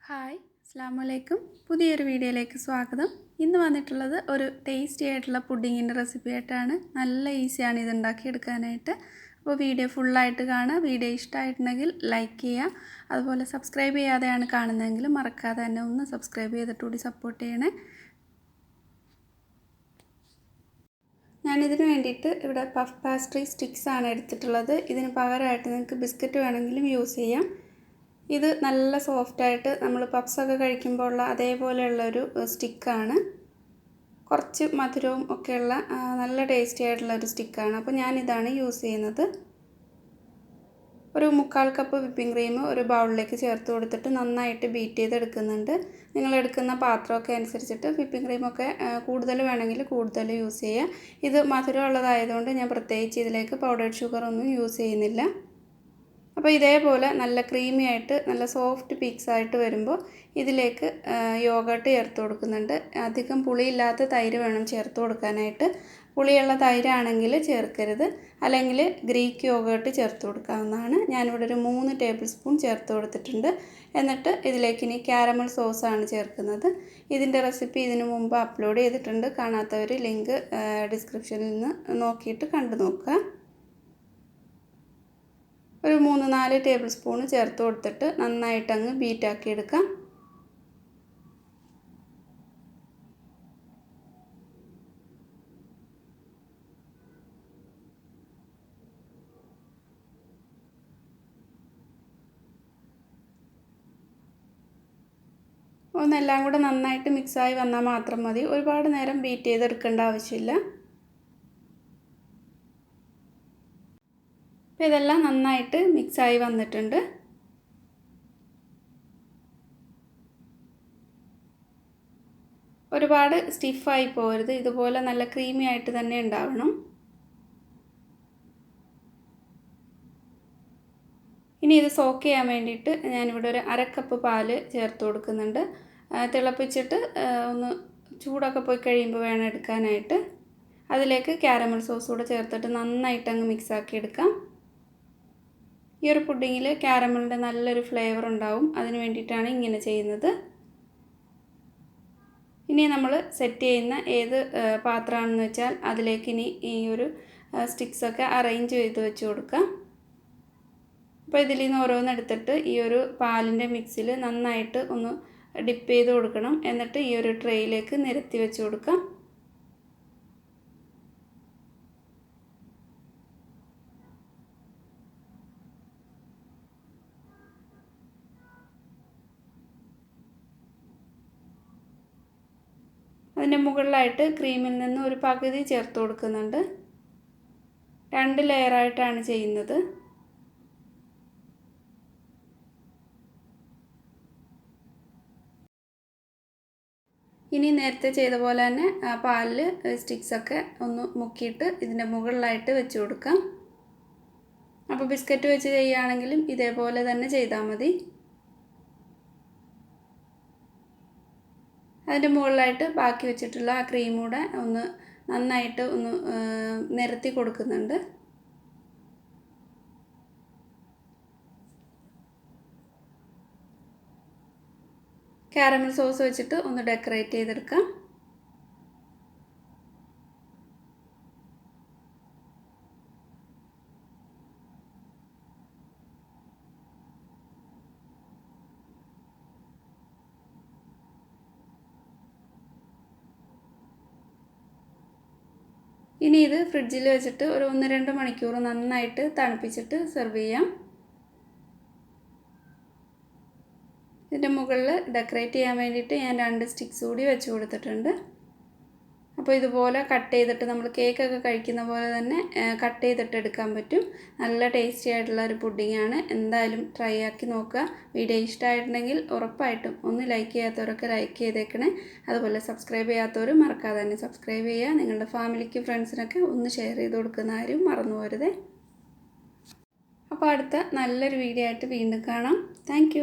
Hi അസ്സലാമു അലൈക്കും. പുതിയൊരു വീഡിയോയിലേക്ക് സ്വാഗതം. ഇന്ന് വന്നിട്ടുള്ളത് ഒരു ടേസ്റ്റി ആയിട്ടുള്ള പുഡിങ്ങിൻ്റെ റെസിപ്പി ആയിട്ടാണ്. നല്ല ഈസിയാണ് ഇത് ഉണ്ടാക്കിയെടുക്കാനായിട്ട്. അപ്പോൾ വീഡിയോ ഫുള്ളായിട്ട് കാണുക. വീഡിയോ ഇഷ്ടമായിട്ടുണ്ടെങ്കിൽ ലൈക്ക് ചെയ്യുക. അതുപോലെ സബ്സ്ക്രൈബ് ചെയ്യാതെയാണ് കാണുന്നതെങ്കിൽ മറക്കാതെ തന്നെ ഒന്ന് സബ്സ്ക്രൈബ് ചെയ്തിട്ടുകൂടി സപ്പോർട്ട് ചെയ്യണേ. ഞാനിതിന് വേണ്ടിയിട്ട് ഇവിടെ പഫ് പാസ്ട്രി സ്റ്റിക്സ് ആണ് എടുത്തിട്ടുള്ളത്. ഇതിന് പകരമായിട്ട് നിങ്ങൾക്ക് ബിസ്ക്കറ്റ് വേണമെങ്കിലും യൂസ് ചെയ്യാം. ഇത് നല്ല സോഫ്റ്റായിട്ട് നമ്മൾ പപ്സൊക്കെ കഴിക്കുമ്പോൾ ഉള്ള അതേപോലെയുള്ളൊരു സ്റ്റിക്കാണ്. കുറച്ച് മധുരവും ഒക്കെയുള്ള നല്ല ടേസ്റ്റി ആയിട്ടുള്ളൊരു സ്റ്റിക്കാണ്. അപ്പോൾ ഞാനിതാണ് യൂസ് ചെയ്യുന്നത്. ഒരു 1/4 കപ്പ് വിപ്പിംഗ് ക്രീം ഒരു ബൗളിലേക്ക് ചേർത്ത് കൊടുത്തിട്ട് നന്നായിട്ട് ബീറ്റ് ചെയ്തെടുക്കുന്നുണ്ട്. നിങ്ങളെടുക്കുന്ന പാത്രമൊക്കെ അനുസരിച്ചിട്ട് വിപ്പിംഗ് ക്രീമൊക്കെ കൂടുതൽ വേണമെങ്കിൽ കൂടുതൽ യൂസ് ചെയ്യുക. ഇത് മധുരമുള്ളതായതുകൊണ്ട് ഞാൻ പ്രത്യേകിച്ച് ഇതിലേക്ക് പൗഡേർഡ് ഷുഗറൊന്നും യൂസ് ചെയ്യുന്നില്ല. അപ്പോൾ ഇതേപോലെ നല്ല ക്രീമി ആയിട്ട് നല്ല സോഫ്റ്റ് പീക്സ് ആയിട്ട് വരുമ്പോൾ ഇതിലേക്ക് യോഗർട്ട് ചേർത്ത് കൊടുക്കുന്നുണ്ട്. അധികം പുളിയില്ലാത്ത തൈര് വേണം ചേർത്ത് കൊടുക്കാനായിട്ട്. പുളിയുള്ള തൈരാണെങ്കിൽ ചേർക്കരുത്, അല്ലെങ്കിൽ ഗ്രീക്ക് യോഗർട്ട് ചേർത്ത് കൊടുക്കാവുന്നതാണ്. ഞാനിവിടെ ഒരു 3 ടേബിൾ സ്പൂൺ ചേർത്ത് കൊടുത്തിട്ടുണ്ട്. എന്നിട്ട് ഇതിലേക്ക് ഇനി കാരമൽ സോസാണ് ചേർക്കുന്നത്. ഇതിൻ്റെ റെസിപ്പി ഇതിനു മുമ്പ് അപ്ലോഡ് ചെയ്തിട്ടുണ്ട്. കാണാത്തവർ ലിങ്ക് ഡിസ്ക്രിപ്ഷനിൽ നിന്ന് നോക്കിയിട്ട് കണ്ടു നോക്കുക. ഒരു 3-4 ടേബിൾ സ്പൂൺ ചേർത്ത് കൊടുത്തിട്ട് നന്നായിട്ടങ്ങ് ബീറ്റാക്കി എടുക്കാം. ഒന്നെല്ലാം കൂടെ നന്നായിട്ട് മിക്സായി വന്നാൽ മാത്രം മതി. ഒരുപാട് നേരം ബീറ്റ് ചെയ്തെടുക്കേണ്ട ആവശ്യമില്ല. അപ്പോൾ ഇതെല്ലാം നന്നായിട്ട് മിക്സായി വന്നിട്ടുണ്ട്. ഒരുപാട് സ്റ്റിഫായി പോകരുത്. ഇതുപോലെ നല്ല ക്രീമി ആയിട്ട് തന്നെ ഉണ്ടാവണം. ഇനി ഇത് സോക്ക് ചെയ്യാൻ വേണ്ടിയിട്ട് ഞാനിവിടെ ഒരു 1/2 കപ്പ് പാല് ചേർത്ത് കൊടുക്കുന്നുണ്ട്. തിളപ്പിച്ചിട്ട് ഒന്ന് ചൂടൊക്കെ പോയി കഴിയുമ്പോൾ വേണം എടുക്കാനായിട്ട്. അതിലേക്ക് കാരമൽ സോസ് കൂടെ ചേർത്തിട്ട് നന്നായിട്ട് അങ്ങ് മിക്സാക്കി എടുക്കാം. ഈ ഒരു പുഡിങ്ങിൽ കാരമലിൻ്റെ നല്ലൊരു ഫ്ലേവർ ഉണ്ടാവും. അതിന് വേണ്ടിയിട്ടാണ് ഇങ്ങനെ ചെയ്യുന്നത്. ഇനി നമ്മൾ സെറ്റ് ചെയ്യുന്ന ഏത് പാത്രമാണെന്ന് വെച്ചാൽ അതിലേക്ക് ഇനി ഈ ഒരു സ്റ്റിക്സൊക്കെ അറേഞ്ച് ചെയ്ത് വെച്ച് കൊടുക്കാം. അപ്പോൾ ഇതിൽ നിന്ന് ഓരോന്നെടുത്തിട്ട് ഈ ഒരു പാലിൻ്റെ മിക്സിൽ നന്നായിട്ട് ഒന്ന് ഡിപ്പ് ചെയ്ത് കൊടുക്കണം. എന്നിട്ട് ഈ ഒരു ട്രേയിലേക്ക് നിരത്തി വെച്ച് കൊടുക്കാം. അതിൻ്റെ മുകളിലായിട്ട് ക്രീമിൽ നിന്ന് ഒരു പകുതി ചേർത്ത് കൊടുക്കുന്നുണ്ട്. 2 ലെയറായിട്ടാണ് ചെയ്യുന്നത്. ഇനി നേരത്തെ ചെയ്ത പോലെ തന്നെ പാലിൽ സ്റ്റിക്സൊക്കെ ഒന്ന് മുക്കിയിട്ട് ഇതിൻ്റെ മുകളിലായിട്ട് വെച്ച് കൊടുക്കാം. അപ്പോൾ ബിസ്ക്കറ്റ് വെച്ച് ചെയ്യുകയാണെങ്കിലും ഇതേപോലെ തന്നെ ചെയ്താൽ മതി. അതിൻ്റെ മുകളിലായിട്ട് ബാക്കി വെച്ചിട്ടുള്ള ആ ക്രീം കൂടെ ഒന്ന് നന്നായിട്ട് ഒന്ന് നിരത്തി കൊടുക്കുന്നുണ്ട്. കാരമൽ സോസ് വെച്ചിട്ട് ഒന്ന് ഡെക്കറേറ്റ് ചെയ്തെടുക്കാം. ഇനി ഇത് ഫ്രിഡ്ജിൽ വെച്ചിട്ട് ഒരു 1-2 മണിക്കൂർ നന്നായിട്ട് തണുപ്പിച്ചിട്ട് സെർവ് ചെയ്യാം. ഇതിൻ്റെ മുകളിൽ ഡെക്കറേറ്റ് ചെയ്യാൻ വേണ്ടിയിട്ട് ഞാൻ 2 സ്റ്റിക്സ് കൂടി വെച്ച് കൊടുത്തിട്ടുണ്ട്. അപ്പോൾ ഇതുപോലെ കട്ട് ചെയ്തിട്ട് നമ്മൾ കേക്കൊക്കെ കഴിക്കുന്ന പോലെ തന്നെ കട്ട് ചെയ്തിട്ട് എടുക്കാൻ പറ്റും. നല്ല ടേസ്റ്റി ആയിട്ടുള്ള ഒരു പുഡിങ്ങാണ്. എന്തായാലും ട്രൈ ആക്കി നോക്കുക. വീഡിയോ ഇഷ്ടമായിട്ടുണ്ടെങ്കിൽ ഉറപ്പായിട്ടും ഒന്ന് ലൈക്ക് ചെയ്യാത്തവരൊക്കെ ലൈക്ക് ചെയ്തേക്കണേ. അതുപോലെ സബ്സ്ക്രൈബ് ചെയ്യാത്തവർ മറക്കാതെ തന്നെ സബ്സ്ക്രൈബ് ചെയ്യുക. നിങ്ങളുടെ ഫാമിലിക്ക് ഫ്രണ്ട്സിനൊക്കെ ഒന്ന് ഷെയർ ചെയ്ത് കൊടുക്കുന്ന ആരും മറന്നു പോരുതേ. അപ്പോൾ അടുത്ത നല്ലൊരു വീഡിയോ ആയിട്ട് വീണ്ടും കാണാം. താങ്ക്